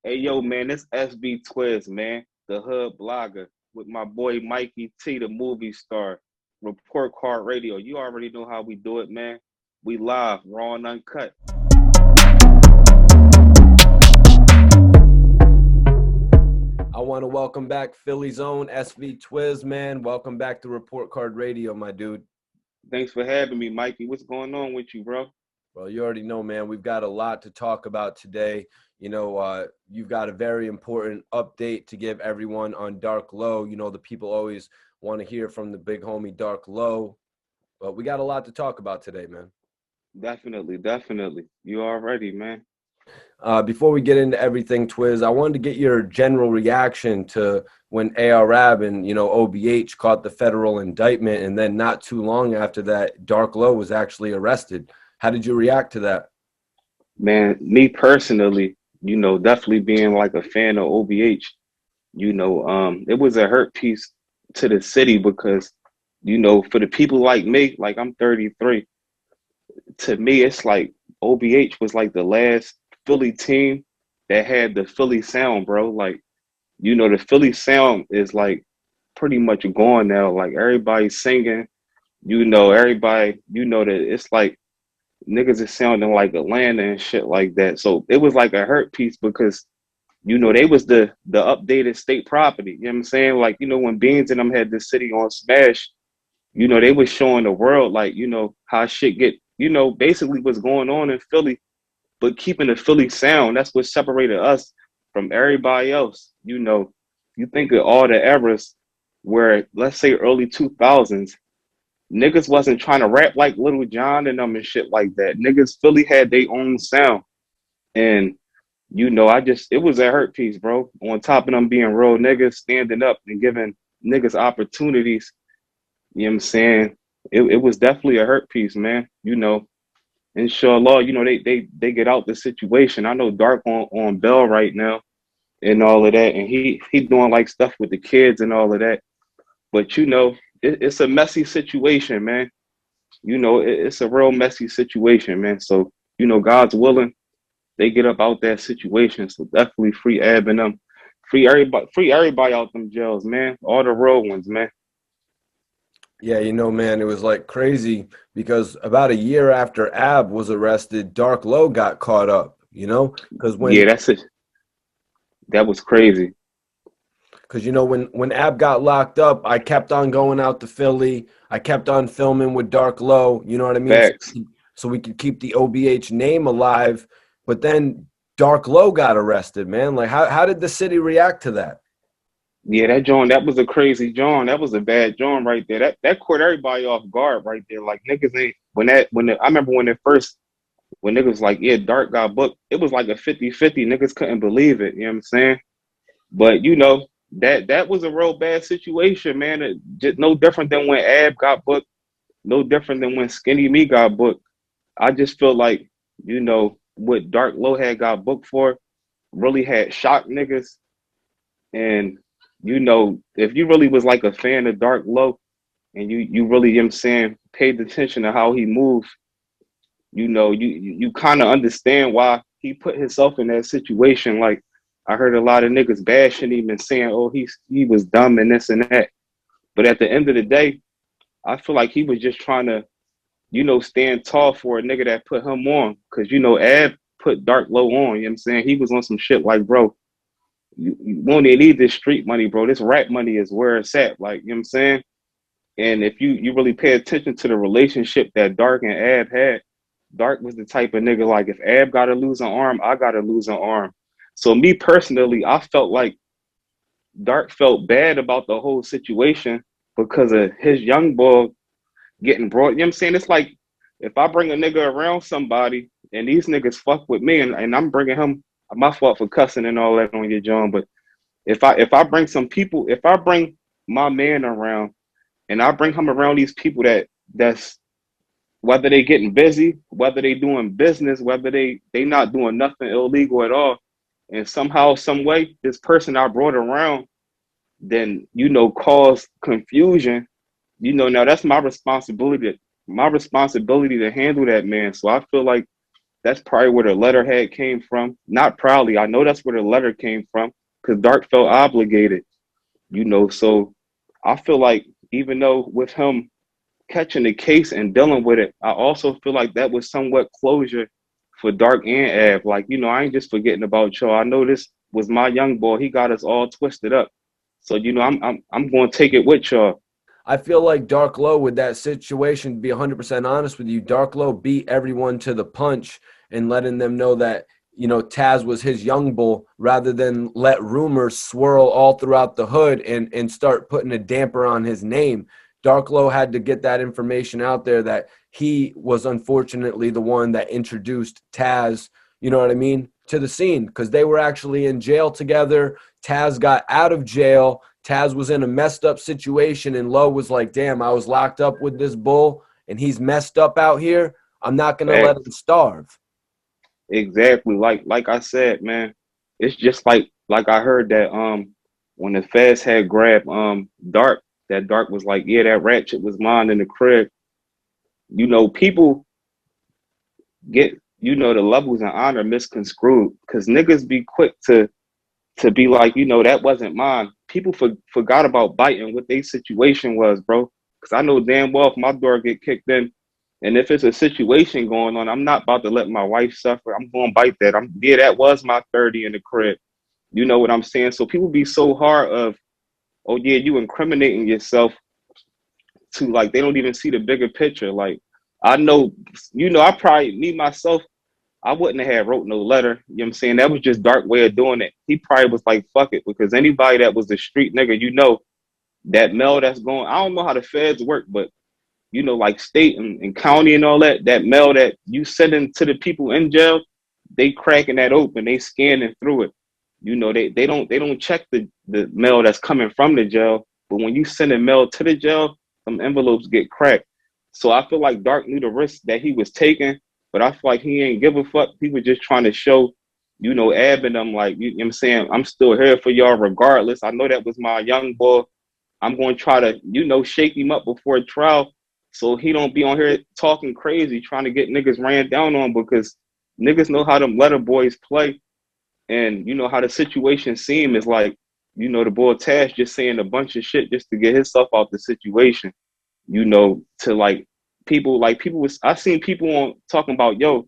Hey, yo, man, this SV Twizz, man, the hood blogger with my boy Mikey T, the movie star, Report Card Radio. You already know how we do it, man. We live, raw and uncut. I want to welcome back Philly's own SV Twizz, man. Welcome back to Report Card Radio, my dude. Thanks for having me, Mikey. What's going on with you, bro? Well, you already know, man, we've got a lot to talk about today. You've got a very important update to give everyone on Dark Low. You know, the people always want to hear from the big homie Dark Low, but we got a lot to talk about today, man. Definitely. You already, man. Before we get into everything, Twizz, I wanted to get your general reaction to when ARAB and, OBH caught the federal indictment, and then not too long after that, Dark Low was actually arrested. How did you react to that? Man, me personally, definitely being like a fan of OBH, it was a hurt piece to the city because, for the people like me, like I'm 33, to me, it's like OBH was like the last Philly team that had the Philly sound, bro. Like, the Philly sound is like pretty much gone now. Like everybody's singing, everybody, that it's like niggas is sounding like Atlanta and shit like that. So it was like a hurt piece because, they was the updated state property. You know what I'm saying? Like, when Beans and them had this city on Smash, they was showing the world like, how shit get, basically what's going on in Philly, but keeping the Philly sound. That's what separated us from everybody else. You think of all the eras where, let's say early 2000s, niggas wasn't trying to rap like Little John and them and shit like that. Niggas Philly had their own sound. And, it was a hurt piece, bro. On top of them being real niggas, standing up and giving niggas opportunities. You know what I'm saying? It was definitely a hurt piece, man. Inshallah, they get out the situation. I know Dark on Bell right now and all of that. And he doing like stuff with the kids and all of that. But, it's a messy situation, man. It's a real messy situation, man. So, God's willing, they get up out that situation. So definitely free Ab and them. Free everybody out them jails, man. All the real ones, man. Yeah, man, it was like crazy because about a year after Ab was arrested, Dark Low got caught up, because that's it. That was crazy. Because, when Ab got locked up, I kept on going out to Philly. I kept on filming with Dark Low, you know what I mean? Facts. So we could keep the OBH name alive. But then Dark Low got arrested, man. Like, how did the city react to that? Yeah, that was a crazy John. That was a bad John right there. That caught everybody off guard right there. Like, niggas ain't, I remember when niggas was like, yeah, Dark got booked, it was like a 50-50. Niggas couldn't believe it, you know what I'm saying? But, that was a real bad situation, man. It just no different than when Ab got booked, no different than when Skinny Me got booked. I just feel like, what Dark Low had got booked for really had shocked niggas. And, if you really was like a fan of Dark Low and you really, you know what I'm saying, paid attention to how he moved, you kind of understand why he put himself in that situation. Like, I heard a lot of niggas bashing him and saying, oh, he was dumb and this and that. But at the end of the day, I feel like he was just trying to, stand tall for a nigga that put him on. Because, Ab put Dark Low on, you know what I'm saying? He was on some shit like, bro, you won't need this street money, bro. This rap money is where it's at. Like, you know what I'm saying? And if you really pay attention to the relationship that Dark and Ab had, Dark was the type of nigga, like, if Ab got to lose an arm, I got to lose an arm. So me personally, I felt like Dark felt bad about the whole situation because of his young boy getting brought. You know what I'm saying? It's like if I bring a nigga around somebody and these niggas fuck with me and I'm bringing him, my fault for cussing and all that on your John, but if I bring some people, if I bring my man around and I bring him around these people that's whether they getting busy, whether they doing business, whether they not doing nothing illegal at all, and somehow, some way, this person I brought around, then, cause confusion, now that's my responsibility to handle that, man. So I feel like, that's probably where the letterhead came from. Not proudly. I know that's where the letter came from because Dark felt obligated, So I feel like even though with him catching the case and dealing with it, I also feel like that was somewhat closure for Dark and Ab. Like, I ain't just forgetting about y'all. I know this was my young boy. He got us all twisted up. So, I'm going to take it with y'all. I feel like Dark Low with that situation, to be 100% honest with you, Dark Low beat everyone to the punch and letting them know that, Taz was his young bull rather than let rumors swirl all throughout the hood and start putting a damper on his name. Dark Low had to get that information out there that he was unfortunately the one that introduced Taz, you know what I mean, to the scene because they were actually in jail together. Taz got out of jail. Taz was in a messed up situation, and Lowe was like, damn, I was locked up with this bull, and he's messed up out here. I'm not going to let him starve. Exactly. Like I said, man, it's just like I heard that when the feds had grabbed Dark, that Dark was like, yeah, that ratchet was mine in the crib. People get, the levels of honor misconstrued because niggas be quick to be like, that wasn't mine. People forgot about biting what their situation was, bro. Because I know damn well if my door get kicked in, and if it's a situation going on, I'm not about to let my wife suffer. I'm going to bite that. That was my 30 in the crib. You know what I'm saying? So people be so hard of, oh yeah, you incriminating yourself to like, they don't even see the bigger picture. Like, I know, I probably, me, myself, I wouldn't have wrote no letter. You know what I'm saying? That was just Dark way of doing it. He probably was like, fuck it, because anybody that was a street nigga, that mail that's going, I don't know how the feds work, but like state and county and all that, that mail that you sending to the people in jail, they cracking that open, they scanning through it. They don't check the mail that's coming from the jail, but when you send a mail to the jail, some envelopes get cracked. So I feel like Dark knew the risk that he was taking, but I feel like he ain't give a fuck. He was just trying to show, Ab and them like, you know what I'm saying, I'm still here for y'all regardless. I know that was my young boy. I'm going to try to, shake him up before trial so he don't be on here talking crazy, trying to get niggas ran down on because niggas know how them letter boys play. And how the situation seem is like, the boy Tash just saying a bunch of shit just to get himself out the situation, to like people was, I seen people on talking about, yo,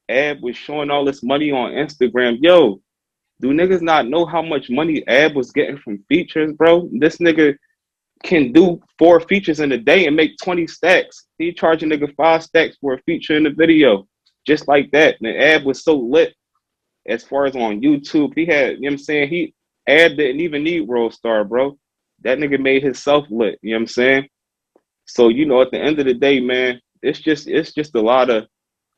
Ab was showing all this money on Instagram. Yo, do niggas not know how much money Ab was getting from features, bro? This nigga can do 4 features in a day and make 20 stacks. He charging nigga 5 stacks for a feature in the video. Just like that. And Ab was so lit as far as on YouTube. He had, you know what I'm saying? Ab didn't even need World Star, bro. That nigga made himself lit, you know what I'm saying? So, at the end of the day, man, it's just a lot of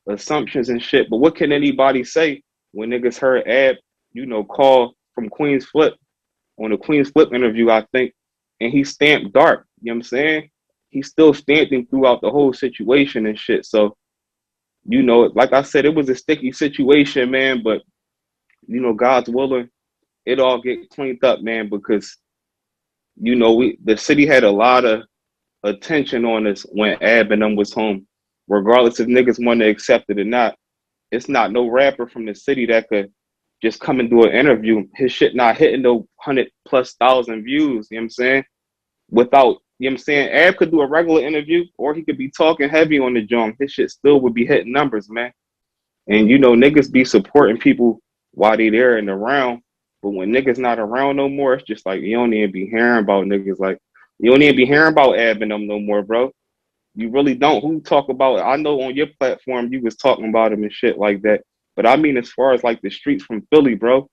assumptions and shit. But what can anybody say when niggas heard Ab, call from Queen's Flip on the Queen's Flip interview, I think, and he stamped Dark, you know what I'm saying? He still stamped him throughout the whole situation and shit. So, like I said, it was a sticky situation, man, but, God's willing, it all get cleaned up, man, because, the city had a lot of attention on us when Ab and them was home, regardless if niggas want to accept it or not. It's not no rapper from the city that could just come and do an interview. His shit not hitting no 100,000+ views, you know what I'm saying? Without, you know what I'm saying? Ab could do a regular interview or he could be talking heavy on the jump. His shit still would be hitting numbers, man. And niggas be supporting people while they there and around. But when niggas not around no more, it's just like you don't even be hearing about niggas. Like you don't even be hearing about Ab and them no more, bro. You really don't. Who talk about it? I know on your platform you was talking about him and shit like that. But I mean as far as like the streets from Philly, bro.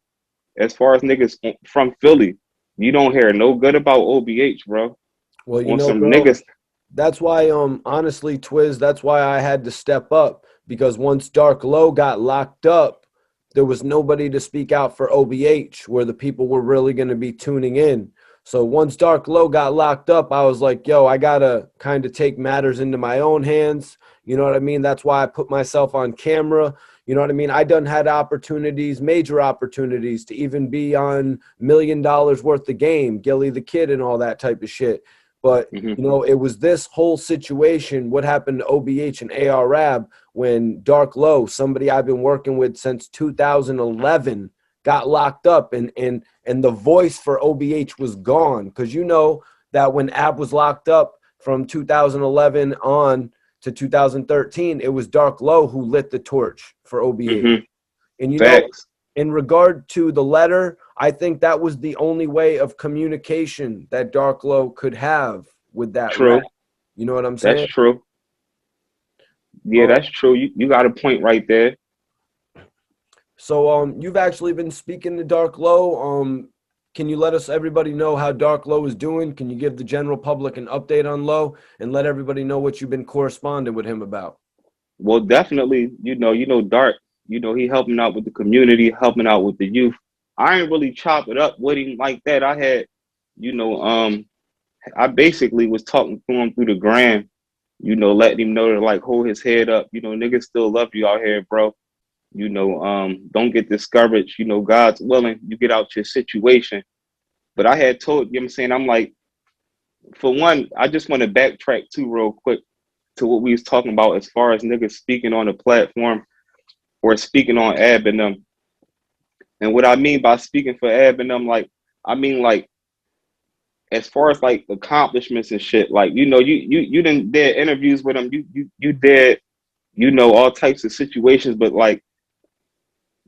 As far as niggas from Philly, you don't hear no good about OBH, bro. Well, On some bro, niggas. that's why, honestly, Twizz, that's why I had to step up because once Dark Low got locked up, there was nobody to speak out for OBH where the people were really going to be tuning in. So once Dark Low got locked up, I was like, yo, I got to kind of take matters into my own hands. You know what I mean? That's why I put myself on camera. You know what I mean? I done had opportunities, major opportunities to even be on $1 million worth of game, Gilly the Kid and all that type of shit. But, Hmm. you know, it was this whole situation, what happened to OBH and ARAB when Dark Low, somebody I've been working with since 2011, got locked up, and the voice for OBH was gone. Because you know that when Ab was locked up from 2011 on to 2013, it was Dark Low who lit the torch for OBH. Hmm. And, you know, Facts. in regard to the letter, I think that was the only way of communication that Dark Low could have with that True. rap. You know what I'm That's saying? true. Yeah, Um, that's true. You got a point right there. so you've actually been speaking to Dark Low. Can you let us everybody know how Dark Low is doing? Can you give the general public an update on Low and let everybody know what you've been corresponding with him about? Well, definitely, Dark, he helping out with the community, helping out with the youth. I ain't really chop it up with him like that. I had, you know, I basically was talking to him through the gram, letting him know to like hold his head up. Niggas still love you out here, bro. Don't get discouraged. God's willing, you get out your situation. But I had told, you know what I'm saying? I'm like, for one, I just want to backtrack too real quick to what we was talking about as far as niggas speaking on the platform or speaking on Ab and them. And what I mean by speaking for Ab and them, like, I mean like as far as like accomplishments and shit, like you didn't did interviews with them, you did all types of situations, but like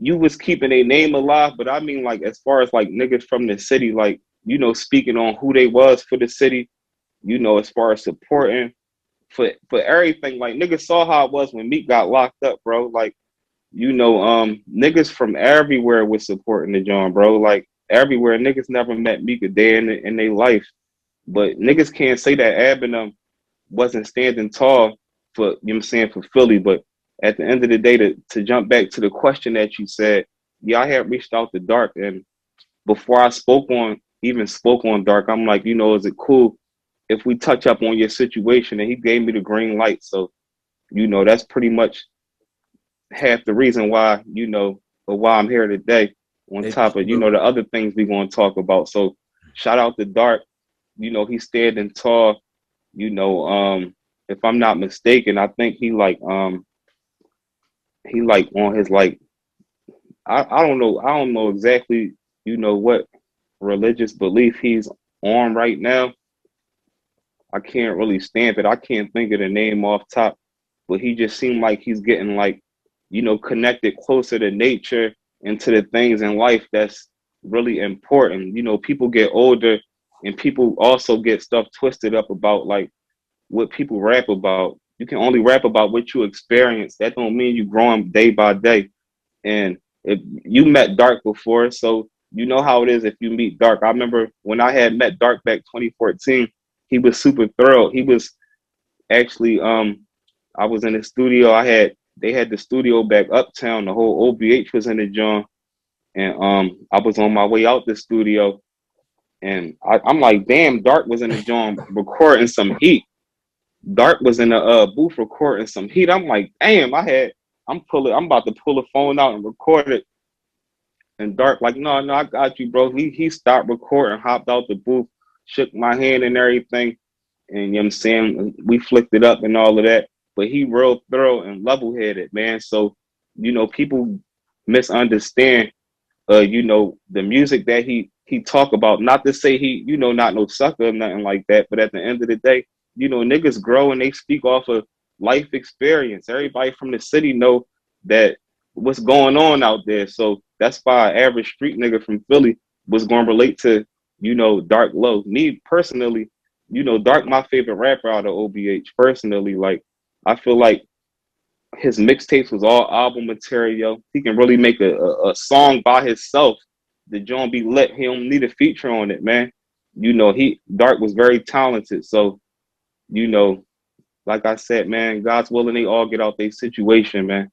you was keeping a name alive. But I mean like as far as like niggas from the city, like speaking on who they was for the city, as far as supporting for everything. Like niggas saw how it was when Meek got locked up, bro. Like niggas from everywhere was supporting the John, bro. Like everywhere, niggas never met Meek a day in their life. But niggas can't say that Ab wasn't standing tall for, for Philly. But at the end of the day, to jump back to the question that you said, yeah, I had reached out to Dark, and before I even spoke on Dark, I'm like, is it cool if we touch up on your situation? And he gave me the green light. So, that's pretty much half the reason why, or why I'm here today, on top of, Absolutely. the other things we're going to talk about. So shout out to Dark. He's standing tall. If I'm not mistaken, I think he like on his like I don't know exactly, what religious belief he's on right now. I can't really stamp it. I can't think of the name off top, but he just seemed like he's getting like, connected closer to nature and to the things in life that's really important. People get older and people also get stuff twisted up about like what people rap about. You can only rap about what you experience. That don't mean you growing day by day. And if you met Dark before, so you know how it is if you meet Dark. I remember when I had met Dark back 2014, he was super thorough. He was actually I was in the studio. They had the studio back uptown. The whole OBH was in the joint. And I was on my way out the studio and I'm like, damn, Dark was in the joint recording some heat. Dark was in the booth recording some heat. I'm like, damn, I'm about to pull the phone out and record it. And Dark, like, no, I got you, bro. He stopped recording, hopped out the booth, shook my hand and everything. And you know what I'm saying? We flicked it up and all of that. But he real thorough and level headed, man. So, people misunderstand the music that he talk about. Not to say he, not no sucker or nothing like that, but at the end of the day, niggas grow and they speak off of life experience. Everybody from the city know that what's going on out there. So that's why an average street nigga from Philly was gonna relate to, Dark Low. Me personally, Dark my favorite rapper out of OBH personally. Like I feel like his mixtapes was all album material. He can really make a song by himself. The joint be lit. He don't need a feature on it, man. Dark was very talented. So, you know, like I said, man, God's willing, they all get out their situation, man.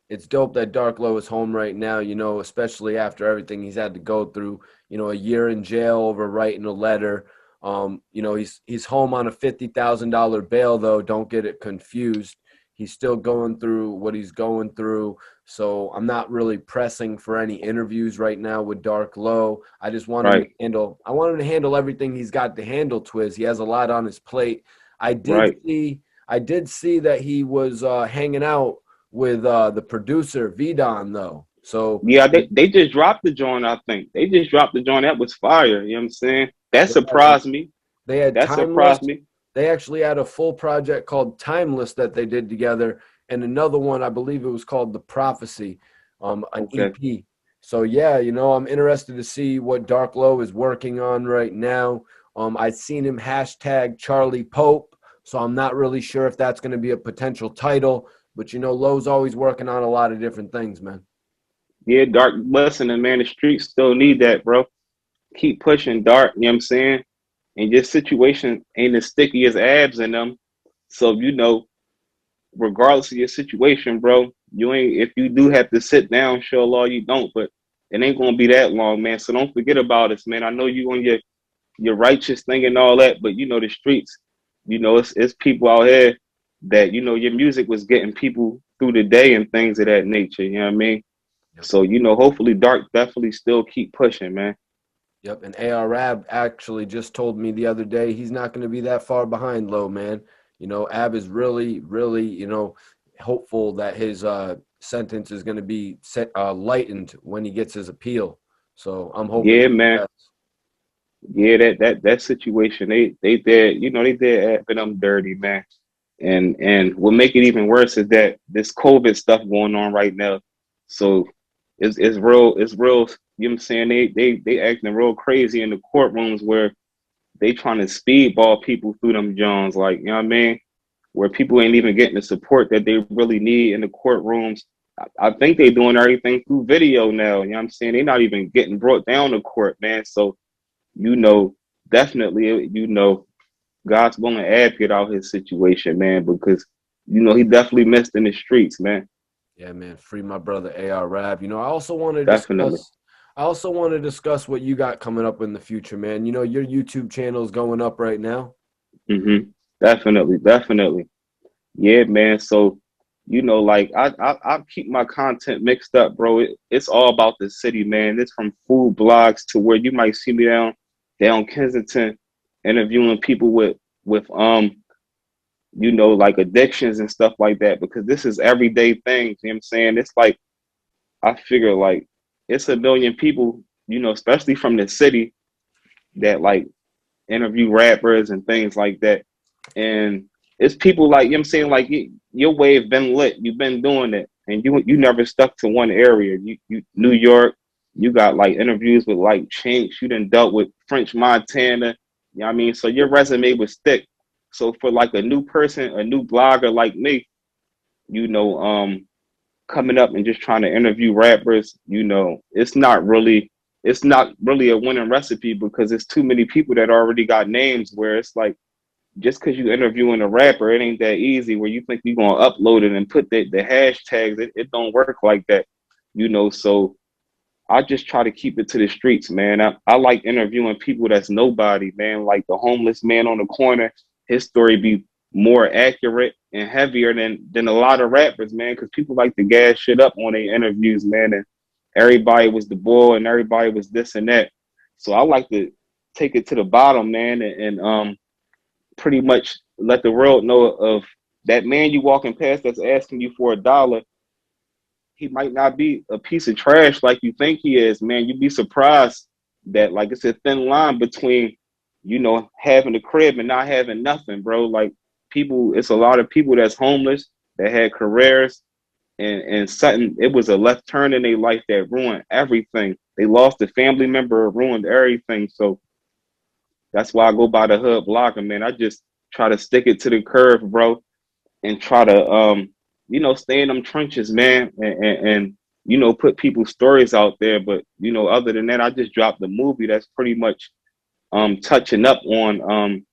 It's dope that Dark Low is home right now, you know, especially after everything he's had to go through, you know, a year in jail over writing a letter. You know, he's home on a $50,000 bail, though. Don't get it confused. He's still going through what he's going through. So I'm not really pressing for any interviews right now with Dark Low. I just want him to Right. I want him to handle everything he's got to handle, Twizz. He has a lot on his plate. I did Right. see that he was hanging out with the producer Vidon though. So Yeah, they just dropped the joint, I think. They just dropped the joint. That was fire. You know what I'm saying? That yeah, and surprised me. they had That Timeless. surprised me. They actually had a full project called Timeless that they did together, and another one, I believe it was called The Prophecy, an Okay. EP. So yeah, I'm interested to see what Dark Low is working on right now. I've seen him hashtag Charlie Pope, so I'm not really sure if that's going to be a potential title, but Low's always working on a lot of different things, man. Yeah, Dark listening, man. The streets still need that, bro. Keep pushing, Dark. You know what I'm saying? And your situation ain't as sticky as abs in them. So, regardless of your situation, bro, you ain't, if you do have to sit down, show law, you don't, but it ain't gonna be that long, man. So don't forget about us, man. I know you on your righteous thing and all that, but the streets, it's people out here that, your music was getting people through the day and things of that nature. You know what I mean? Yep. So, hopefully Dark definitely still keep pushing, man. Yep. And AR Rab actually just told me the other day he's not going to be that far behind Low, man. Ab is really, really, hopeful that his sentence is going to be lightened when he gets his appeal. So I'm hoping Yeah, for the man. best. Yeah, that situation, they did, they did Abbott them dirty, man. And what make it even worse is that this COVID stuff going on right now. So it's real, you know what I'm saying? They acting real crazy in the courtrooms where they trying to speedball people through them Jones, like, you know what I mean? Where people ain't even getting the support that they really need in the courtrooms. I think they doing everything through video now, you know what I'm saying? They not even getting brought down to court, man. So, you know, definitely, God's going to advocate out his situation, man, because he definitely missed in the streets, man. Yeah, man. Free my brother AR Rab. I also want to Definitely. discuss. I also want to discuss what you got coming up in the future, man. Your YouTube channel is going up right now. Definitely, definitely. Yeah, man. So, like I keep my content mixed up, bro. It's all about the city, man. It's from food blogs to where you might see me down Kensington interviewing people with like addictions and stuff like that, because this is everyday things. You know what I'm saying? It's like I figure like it's a million people, especially from the city that like interview rappers and things like that. And it's people like, you know what I'm saying, like your wave been lit. You've been doing it. And you never stuck to one area. You New York, you got like interviews with like Chinks, you done dealt with French Montana. You know what I mean? So your resume was thick. So for like a new person, a new blogger like me, you know, um, coming up and just trying to interview rappers, it's not really a winning recipe because it's too many people that already got names where it's like just because you interviewing a rapper, it ain't that easy where you think you're gonna upload it and put the hashtags. It don't work like that, so I just try to keep it to the streets, man. I like interviewing people that's nobody, man. Like the homeless man on the corner, his story be more accurate and heavier than a lot of rappers, man. Because people like to gas shit up on their interviews, man. And everybody was the boy and everybody was this and that. So I like to take it to the bottom, man, and pretty much let the world know of that man you walking past that's asking you for $1. He might not be a piece of trash like you think he is, man. You'd be surprised that like it's a thin line between, having a crib and not having nothing, bro. Like it's a lot of people that's homeless that had careers and something, it was a left turn in their life that ruined everything. They lost a family member, it ruined everything. So that's why I go by the hood blocker, man. I just try to stick it to the curve, bro, and try to stay in them trenches, man, and put people's stories out there. But other than that, I just dropped the movie that's pretty much touching up on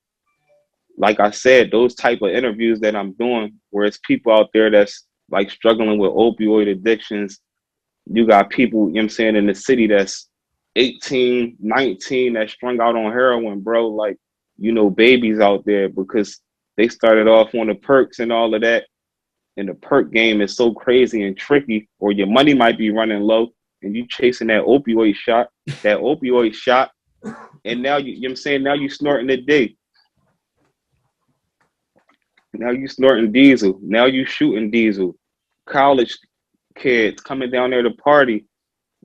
like I said, those type of interviews that I'm doing, where it's people out there that's like struggling with opioid addictions. You got people, you know what I'm saying, in the city that's 18, 19 that's strung out on heroin, bro. Like, babies out there because they started off on the perks and all of that. and the perk game is so crazy and tricky, or your money might be running low, and you chasing that opioid shot, and now you know what I'm saying, now you snorting the D. Now you snorting diesel. Now you shooting diesel. College kids coming down there to party,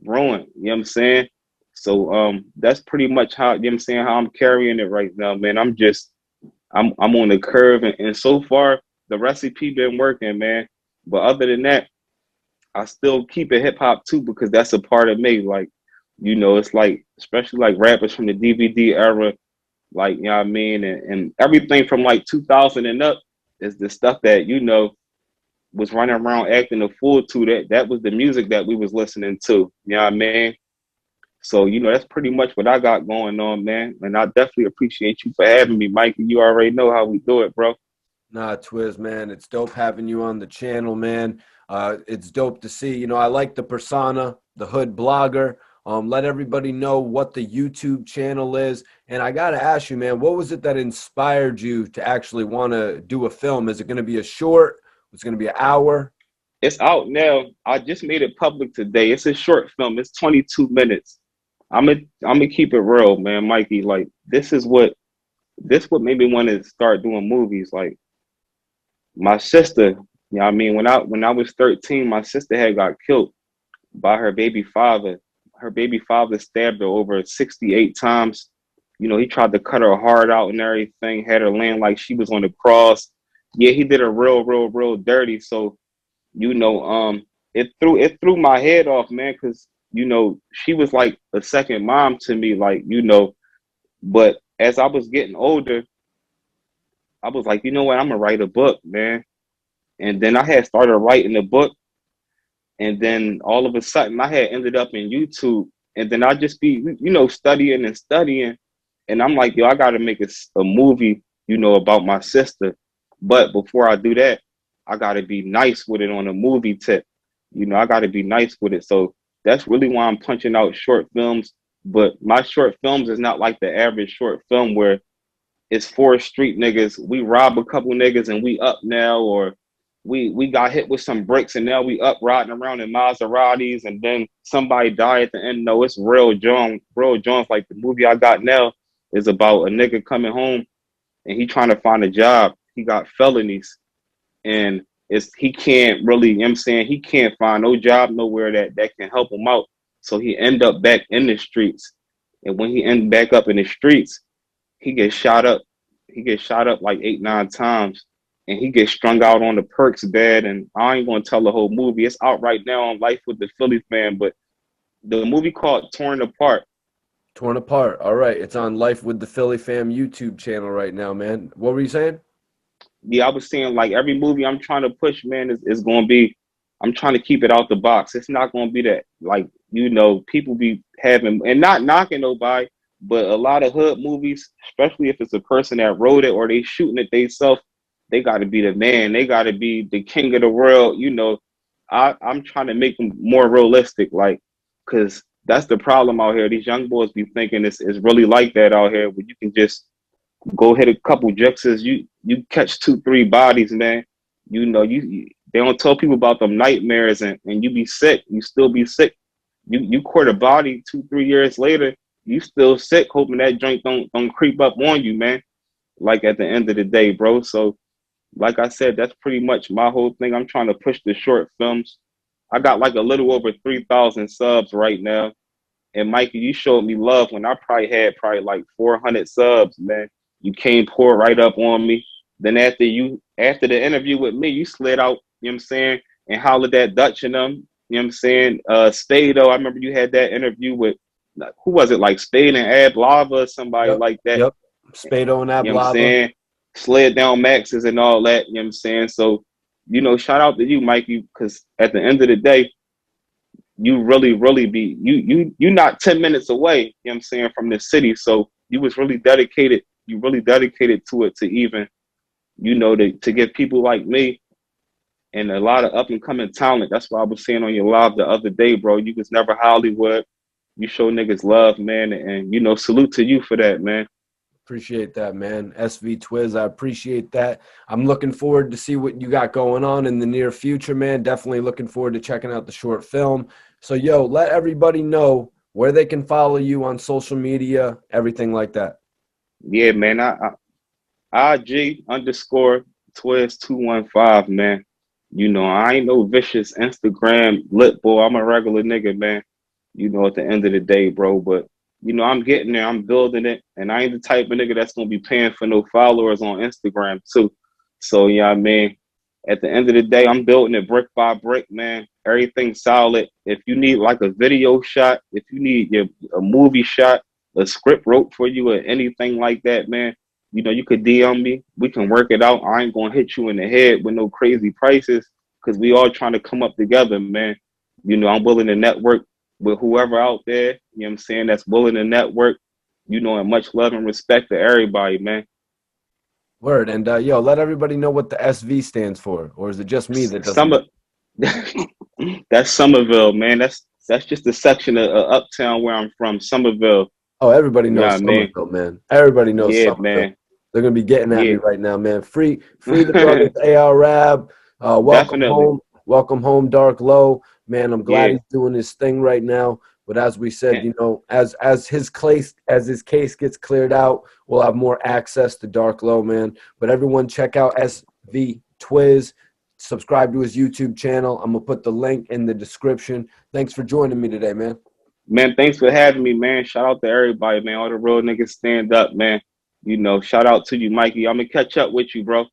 ruined. You know what I'm saying? So that's pretty much how, you know what I'm saying, how I'm carrying it right now, man. I'm on the curve, and so far the recipe been working, man. But other than that, I still keep it hip hop too, because that's a part of me. Like, you know, it's like, especially like rappers from the DVD era, like, you know what I mean, and everything from like 2000 and up is the stuff that, you know, was running around acting a fool to. That was the music that we was listening to. You know what I mean? So, you know, that's pretty much what I got going on, man. And I definitely appreciate you for having me, Mikey. You already know how we do it, bro. Nah, Twizz, man, it's dope having you on the channel, man. It's dope to see. You know, I like the persona, the hood blogger. Let everybody know what the YouTube channel is. And I got to ask you, man, what was it that inspired you to actually want to do a film? Is it going to be a short? It's going to be an hour? It's out now. I just made it public today. It's a short film. It's 22 minutes. I'm gonna keep it real, man, Mikey. Like, this what made me want to start doing movies. Like, my sister, you know what I mean, when I was 13, my sister had got killed by her baby father. Her baby father stabbed her over 68 times. You know, he tried to cut her heart out and everything, had her laying like she was on the cross. Yeah, he did her real dirty. So, you know, it threw my head off, man, because, you know, she was like a second mom to me, like, you know. But as I was getting older, I was like, you know what, I'm gonna write a book, man. And then I had started writing the book, and then all of a sudden I had ended up in YouTube, and then I just be, you know, studying and studying, and I'm like, yo, I got to make a movie, you know, about my sister. But before I do that, I got to be nice with it on a movie tip. You know, I got to be nice with it. So that's really why I'm punching out short films. But my short films is not like the average short film where it's four street niggas. We rob a couple niggas and we up now, or we got hit with some bricks and now we up riding around in Maseratis and then somebody died at the end. No, it's real John, real John's. Like the movie I got now is about a nigga coming home and he trying to find a job. He got felonies and he can't really, you know what I'm saying, he can't find no job nowhere that can help him out. So he end up back in the streets. And when he end back up in the streets, he gets shot up. He gets shot up like 8, 9 times, and he gets strung out on the perks bed. And I ain't gonna tell the whole movie. It's out right now on Life with the Philly Fan. But the movie called Torn Apart. Torn Apart. All right. It's on Life with the Philly Fam YouTube channel right now, man. What were you saying? Yeah, I was saying, like, every movie I'm trying to push, man, is gonna be. I'm trying to keep it out the box. It's not gonna be that, like, you know, people be having, and not knocking nobody, but a lot of hood movies, especially if it's a person that wrote it or they shooting it themselves, they got to be the man. They got to be the king of the world. You know, I'm trying to make them more realistic, like, because that's the problem out here. These young boys be thinking it's really like that out here, where you can just go hit a couple juxes, you catch 2, 3 bodies, man. You know, they don't tell people about them nightmares, and you be sick. You still be sick. You court a body 2, 3 years later, you still sick, hoping that joint don't creep up on you, man. Like at the end of the day, bro. So like I said, that's pretty much my whole thing. I'm trying to push the short films. I got like a little over 3,000 subs right now. And Mikey, you showed me love when I had like 400 subs, man. You came pour right up on me. Then after the interview with me, you slid out, you know what I'm saying, and hollered at Dutch and them, you know what I'm saying? Spado, I remember you had that interview with, who was it, like Spade and Ab Lava or somebody Yep. like that. Yep. Spado and You know what I'm Ablava. saying? Slid down Maxes and all that, you know what I'm saying? So, you know, shout out to you, Mikey, because at the end of the day, you really be you not 10 minutes away, you know what I'm saying, from the city. So you was really dedicated, to it, to even, you know, to give people like me and a lot of up and coming talent. That's why I was saying on your live the other day, bro, you was never Hollywood. You show niggas love, man, and you know, salute to you for that, man. Appreciate that, man. SV Twizz, I appreciate that. I'm looking forward to see what you got going on in the near future, man. Definitely looking forward to checking out the short film. So, yo, let everybody know where they can follow you on social media, everything like that. Yeah, man. IG underscore Twizz 215, man. You know, I ain't no vicious Instagram lit boy. I'm a regular nigga, man. You know, at the end of the day, bro. But you know, I'm getting there. I'm building it, and I ain't the type of nigga that's gonna be paying for no followers on Instagram too. So yeah, I mean, at the end of the day, I'm building it brick by brick, man. Everything solid. If you need like a video shot, if you need a movie shot, a script wrote for you, or anything like that, man, you know, you could DM me. We can work it out. I ain't gonna hit you in the head with no crazy prices because we all trying to come up together, man. You know, I'm willing to network with whoever out there, you know what I'm saying, that's willing to network, you know, and much love and respect to everybody, man. Word. And, yo, let everybody know what the SV stands for. Or is it just me that doesn't know? Summer, that's Somerville, man. That's just a section of Uptown where I'm from, Somerville. Oh, everybody Yeah, knows man. Somerville, man. Everybody knows Yeah, Somerville. man. They're gonna be getting at Yeah, me right now, man. Free the brothers, AR Rab. definitely. Welcome home, Dark Low. Man, I'm glad Yeah, he's doing his thing right now. But as we said, and you know, as his case gets cleared out, we'll have more access to Dark Low, man. But everyone, check out SV Twizz. Subscribe to his YouTube channel. I'm gonna put the link in the description. Thanks for joining me today, man. man, thanks for having me, man. Shout out to everybody, man. All the real niggas stand up, man. You know, shout out to you, Mikey. I'm gonna catch up with you, bro.